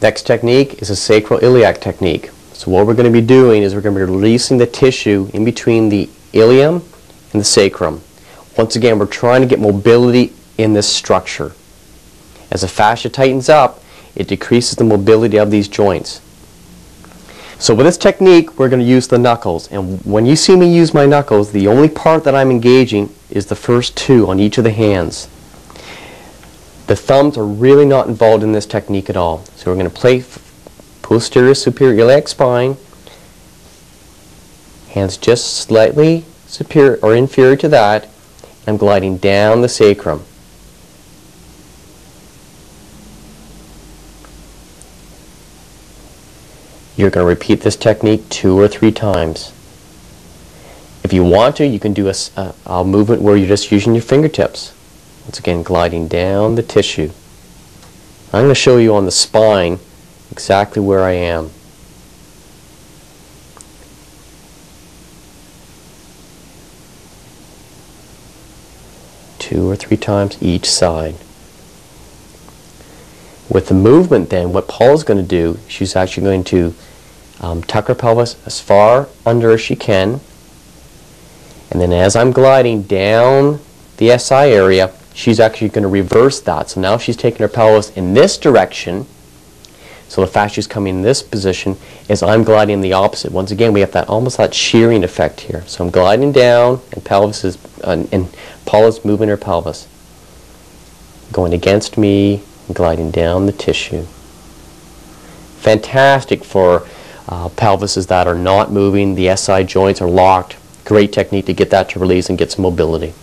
Next technique is a sacral-iliac technique. So what we're going to be doing is we're going to be releasing the tissue in between the ilium and the sacrum. Once again, we're trying to get mobility in this structure. As the fascia tightens up, it decreases the mobility of these joints. So with this technique, we're going to use the knuckles. And when you see me use my knuckles, the only part that I'm engaging is the first two on each of the hands. The thumbs are really not involved in this technique at all. So we're going to play posterior superior iliac spine, hands just slightly superior or inferior to that. I'm gliding down the sacrum. You're going to repeat this technique 2 or 3 times. If you want to, you can do a movement where you're just using your fingertips. Once again, gliding down the tissue. I'm going to show you on the spine exactly where I am. Two or 3 times each side. With the movement then, what Paula's going to do, she's actually going to tuck her pelvis as far under as she can, and then as I'm gliding down the SI area, she's actually going to reverse that. So now she's taking her pelvis in this direction, so the fascia is coming in this position as I'm gliding in the opposite. Once again, we have that almost that shearing effect here. So I'm gliding down, and pelvis is and Paula's moving her pelvis, going against me, and gliding down the tissue. Fantastic for pelvises that are not moving, the SI joints are locked. Great technique to get that to release and get some mobility.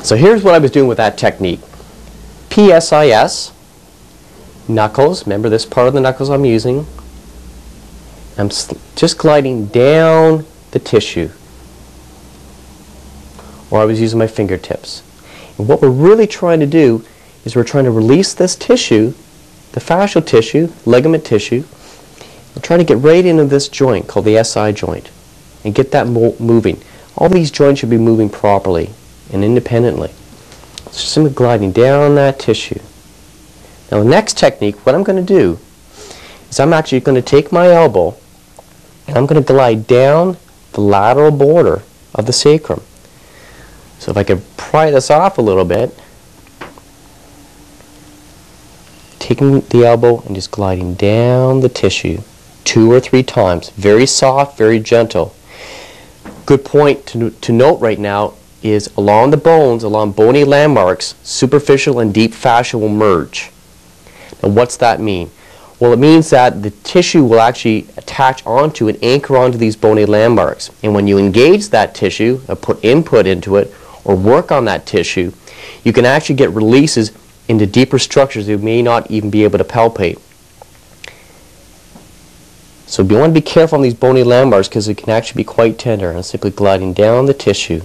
So here's what I was doing with that technique. PSIS, knuckles, remember this part of the knuckles I'm using. I'm just gliding down the tissue. Or I was using my fingertips. And what we're really trying to do is we're trying to release this tissue, the fascial tissue, ligament tissue. We're trying to get right into this joint called the SI joint and get that moving. All these joints should be moving properly and independently. So just simply gliding down that tissue. Now the next technique, what I'm going to do is I'm actually going to take my elbow and I'm going to glide down the lateral border of the sacrum. So if I could pry this off a little bit, taking the elbow and just gliding down the tissue 2 or 3 times. Very soft, very gentle. Good point to note right now is along the bones, along bony landmarks, superficial and deep fascia will merge. Now what's that mean? Well, it means that the tissue will actually attach onto and anchor onto these bony landmarks. And when you engage that tissue, or put input into it, or work on that tissue, you can actually get releases into deeper structures you may not even be able to palpate. So you want to be careful on these bony landmarks because it can actually be quite tender. And simply gliding down the tissue.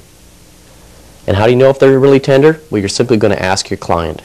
And how do you know if they're really tender? Well, you're simply going to ask your client.